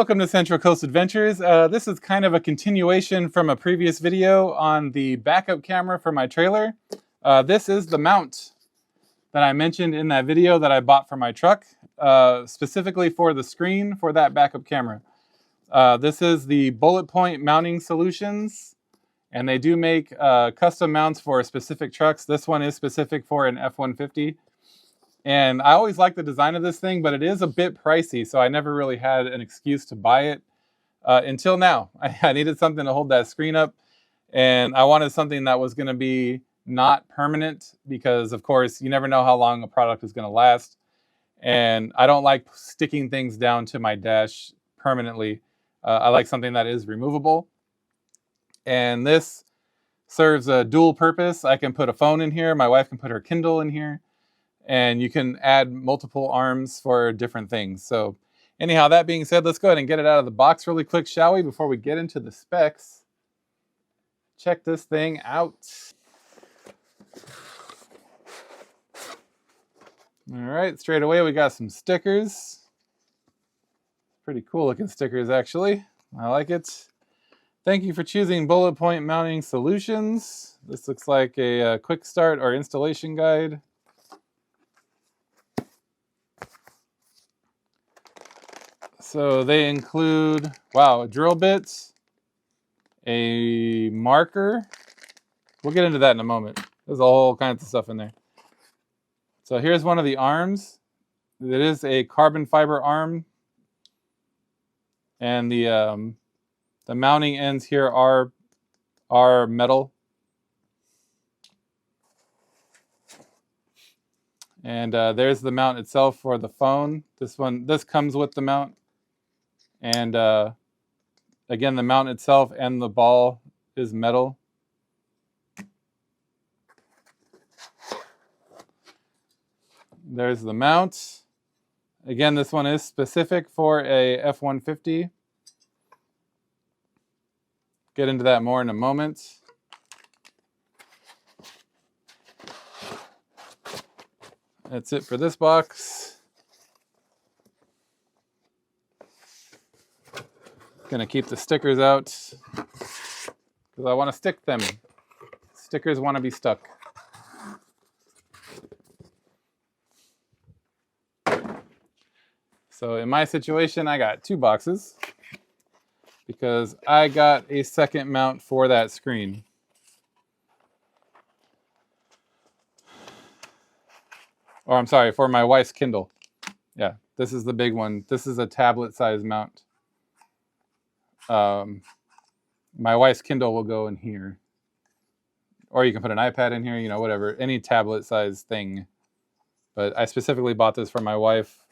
Welcome to Central Coast Adventures. This is kind of a continuation from a previous video on the backup camera for my trailer. This is the mount that I mentioned in that video that I bought for my truck, specifically for the screen for that backup camera. This is the Bulletpoint mounting solutions, and they do make custom mounts for specific trucks. This one is specific for an F-150. And I always like the design of this thing, but it is a bit pricey, so I never really had an excuse to buy it until now. I needed something to hold that screen up, and I wanted something that was going to be not permanent because, of course, you never know how long a product is going to last. And I don't like sticking things down to my dash permanently. I like something that is removable. And this serves a dual purpose. I can put a phone in here. My wife can put her Kindle in here. And you can add multiple arms for different things. So anyhow, that being said, let's go ahead and get it out of the box really quick, shall we? Before we get into the specs. Check this thing out. All right, straight away we got some stickers. Pretty cool looking stickers, actually. I like it. Thank you for choosing Bulletpoint Mounting Solutions. This looks like a quick start or installation guide. So they include, wow, drill bits, a marker. We'll get into that in a moment. There's all kinds of stuff in there. So here's one of the arms. It is a carbon fiber arm. And the mounting ends here are metal. And there's the mount itself for the phone. This comes with the mount. And again, the mount itself and the ball is metal. There's the mount. Again, this one is specific for a F-150. Get into that more in a moment. That's it for this box. Gonna keep the stickers out because I want to stick them. Stickers want to be stuck. So in my situation, I got two boxes because I got a second mount for that screen. Or I'm sorry, for my wife's Kindle. Yeah, this is the big one. This is a tablet size mount. My wife's Kindle will go in here. Or you can put an iPad in here, you know, whatever. Any tablet size thing. But I specifically bought this for my wife.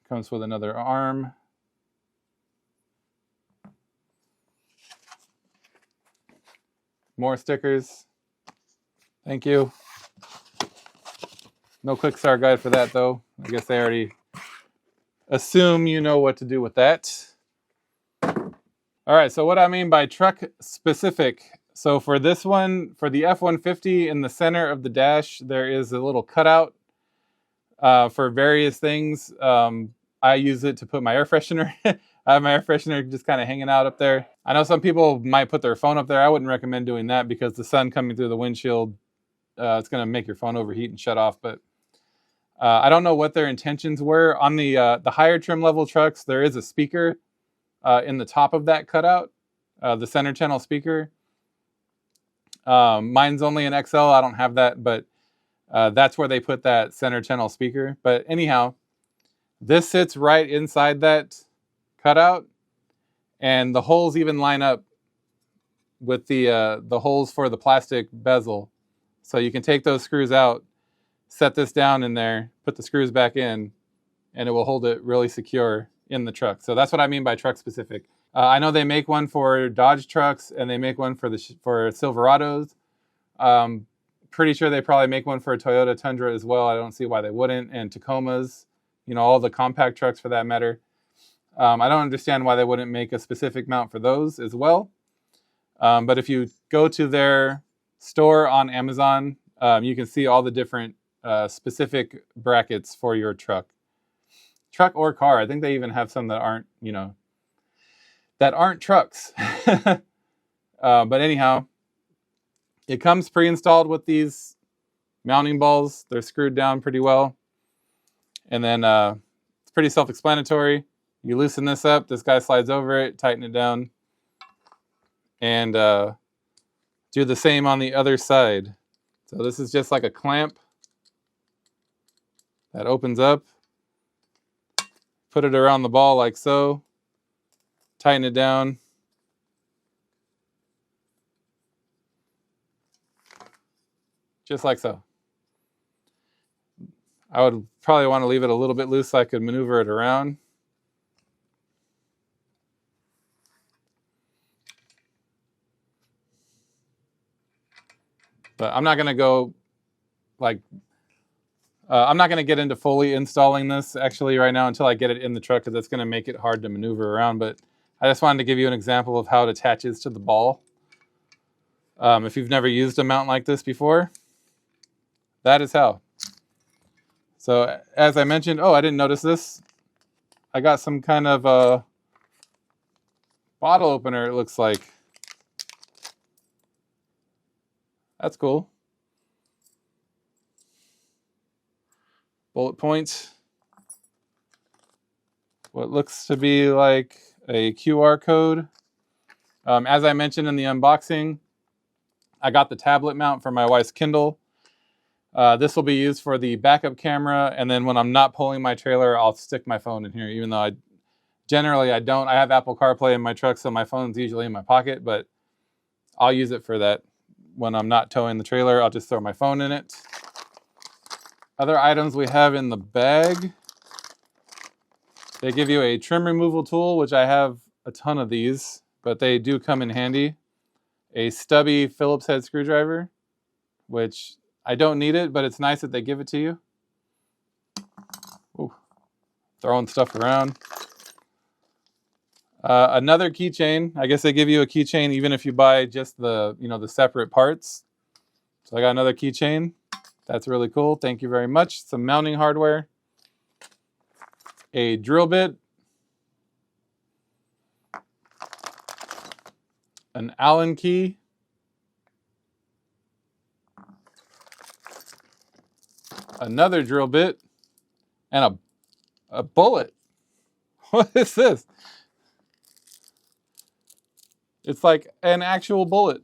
Comes with another arm. More stickers. Thank you. No quick start guide for that, though. I guess they already assume you know what to do with that. All right, so what I mean by truck specific. So for this one, for the F-150, in the center of the dash, there is a little cutout for various things. I use it to put my air freshener. I have my air freshener just kind of hanging out up there. I know some people might put their phone up there. I wouldn't recommend doing that because the sun coming through the windshield, it's going to make your phone overheat and shut off. But I don't know what their intentions were. On the higher trim level trucks, there is a speaker in the top of that cutout, the center channel speaker. Mine's only an XL. I don't have that, but that's where they put that center channel speaker. But anyhow, this sits right inside that cutout, and the holes even line up with the holes for the plastic bezel. So you can take those screws out, set this down in there, put the screws back in, and it will hold it really secure in the truck. So that's what I mean by truck specific. I know they make one for Dodge trucks and they make one for Silverados. Pretty sure they probably make one for a Toyota Tundra as well. I don't see why they wouldn't. And Tacomas, you know, all the compact trucks for that matter. I don't understand why they wouldn't make a specific mount for those as well. But if you go to their store on Amazon, you can see all the different specific brackets for your truck. truck or car. I think they even have some that aren't, that aren't trucks. But anyhow, it comes pre-installed with these mounting balls. They're screwed down pretty well. And then it's pretty self-explanatory. You loosen this up, this guy slides over it, tighten it down, and do the same on the other side. So this is just like a clamp that opens up. Put it around the ball like so. Tighten it down. Just like so. I would probably want to leave it a little bit loose so I could maneuver it around. But I'm not going to go like, I'm not going to get into fully installing this actually right now until I get it in the truck, because that's going to make it hard to maneuver around. But I just wanted to give you an example of how it attaches to the ball. If you've never used a mount like this before, that is how. So as I mentioned, oh, I didn't notice this. I got some kind of bottle opener, it looks like. That's cool. Bullet point. What looks to be like a QR code. As I mentioned in the unboxing, I got the tablet mount for my wife's Kindle. This will be used for the backup camera, and then when I'm not pulling my trailer, I'll stick my phone in here, even though I don't. I have Apple CarPlay in my truck, so my phone's usually in my pocket, but I'll use it for that. When I'm not towing the trailer, I'll just throw my phone in it. Other items we have in the bag. They give you a trim removal tool, which I have a ton of these, but they do come in handy. A stubby Phillips head screwdriver, which I don't need it, but it's nice that they give it to you. Ooh, throwing stuff around. Another keychain. I guess they give you a keychain even if you buy just the, the separate parts. So I got another keychain. That's really cool. Thank you very much. Some mounting hardware. A drill bit. An Allen key. Another drill bit. And a bullet. What is this? It's like an actual bullet.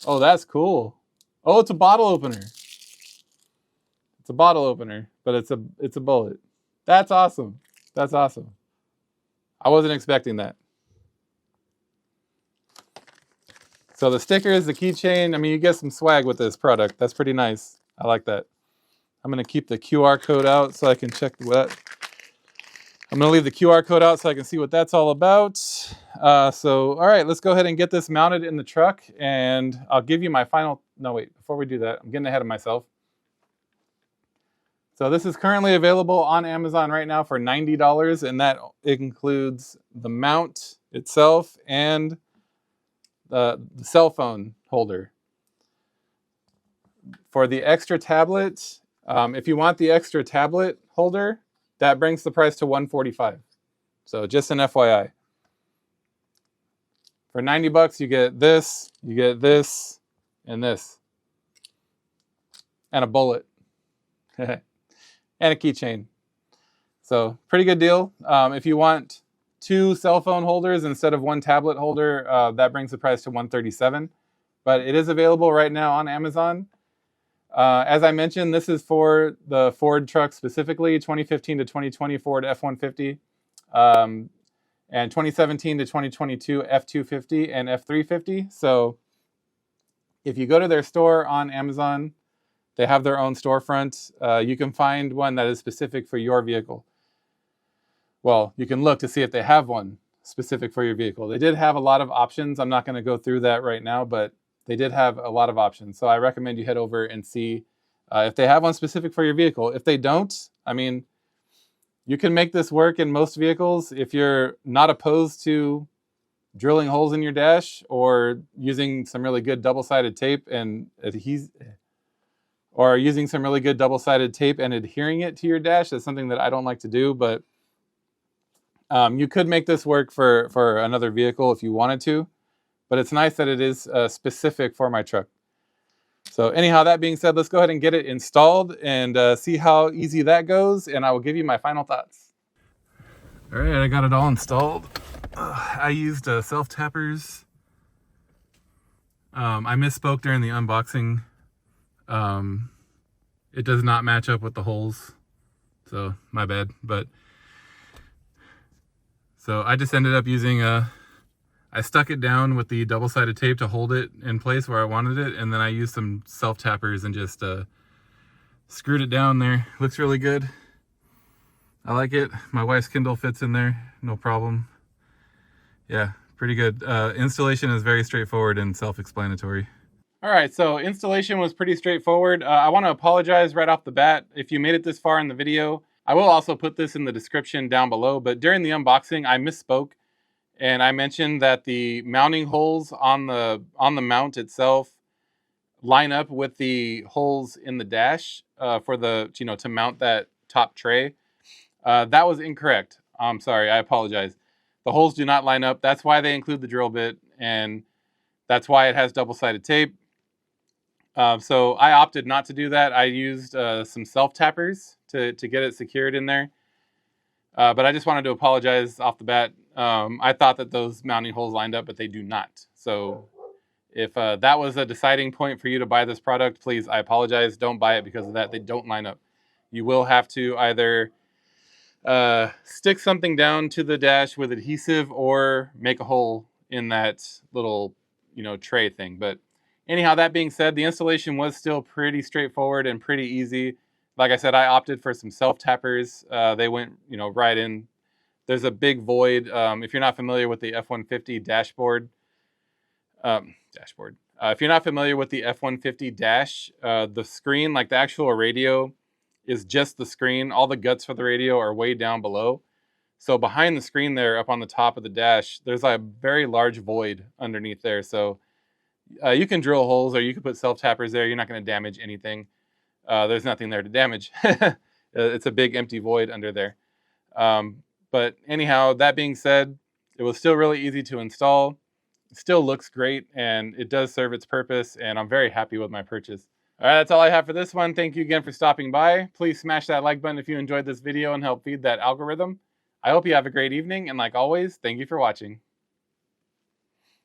Oh, that's cool. Oh, it's a bottle opener. It's a bottle opener, but it's a bullet. That's awesome. That's awesome. I wasn't expecting that. So the stickers, the keychain, I mean, you get some swag with this product. That's pretty nice. I like that. I'm going to keep the QR code out so I can check what. I'm going to leave the QR code out so I can see what that's all about. So, all right, let's go ahead and get this mounted in the truck, and I'll give you my final... No, wait, before we do that, I'm getting ahead of myself. So this is currently available on Amazon right now for $90, and that includes the mount itself and the cell phone holder. For the extra tablet, if you want the extra tablet holder, that brings the price to $145. So just an FYI. For $90, you get this, and this. And a bullet. And a keychain. So pretty good deal. If you want 2 cell phone holders instead of 1 tablet holder, that brings the price to $137. But it is available right now on Amazon. As I mentioned, this is for the Ford truck specifically, 2015 to 2020 Ford F-150, and 2017 to 2022 F-250 and F-350. So if you go to their store on Amazon, they have their own storefront. You can find one that is specific for your vehicle. Well, you can look to see if they have one specific for your vehicle. They did have a lot of options. I'm not going to go through that right now, but they did have a lot of options. So I recommend you head over and see if they have one specific for your vehicle. If they don't, I mean, you can make this work in most vehicles if you're not opposed to drilling holes in your dash or using some really good double-sided tape and or using some really good double-sided tape and adhering it to your dash. That's something that I don't like to do, but you could make this work for another vehicle if you wanted to, but it's nice that it is specific for my truck. So anyhow, that being said, let's go ahead and get it installed and see how easy that goes, and I will give you my final thoughts. All right, I got it all installed. I used self-tappers. I misspoke during the unboxing. It does not match up with the holes, so my bad. But so I just ended up using I stuck it down with the double-sided tape to hold it in place where I wanted it, and then I used some self-tappers and just screwed it down there. Looks really good. I like it. My wife's Kindle fits in there, no problem. Yeah, pretty good. Installation is very straightforward and self-explanatory. All right, so installation was pretty straightforward. I want to apologize right off the bat if you made it this far in the video. I will also put this in the description down below, but during the unboxing, I misspoke, and I mentioned that the mounting holes on the mount itself line up with the holes in the dash for the to mount that top tray. That was incorrect. I'm sorry, I apologize. The holes do not line up. That's why they include the drill bit, and that's why it has double-sided tape. So I opted not to do that. I used some self-tappers to get it secured in there. But I just wanted to apologize off the bat. I thought that those mounting holes lined up, but they do not. So if that was a deciding point for you to buy this product, please, I apologize. Don't buy it because of that. They don't line up. You will have to either stick something down to the dash with adhesive or make a hole in that little, tray thing. But anyhow, that being said, the installation was still pretty straightforward and pretty easy. Like I said, I opted for some self-tappers. They went, right in. There's a big void. If you're not familiar with the F-150 dashboard, if you're not familiar with the F-150 dash, the screen, like the actual radio, is just the screen. All the guts for the radio are way down below. So behind the screen there, up on the top of the dash, there's a very large void underneath there. So you can drill holes or you can put self-tappers there. You're not going to damage anything. There's nothing there to damage. It's a big empty void under there. But anyhow, that being said, it was still really easy to install. It still looks great, and it does serve its purpose, and I'm very happy with my purchase. All right, that's all I have for this one. Thank you again for stopping by. Please smash that like button if you enjoyed this video and help feed that algorithm. I hope you have a great evening, and like always, thank you for watching.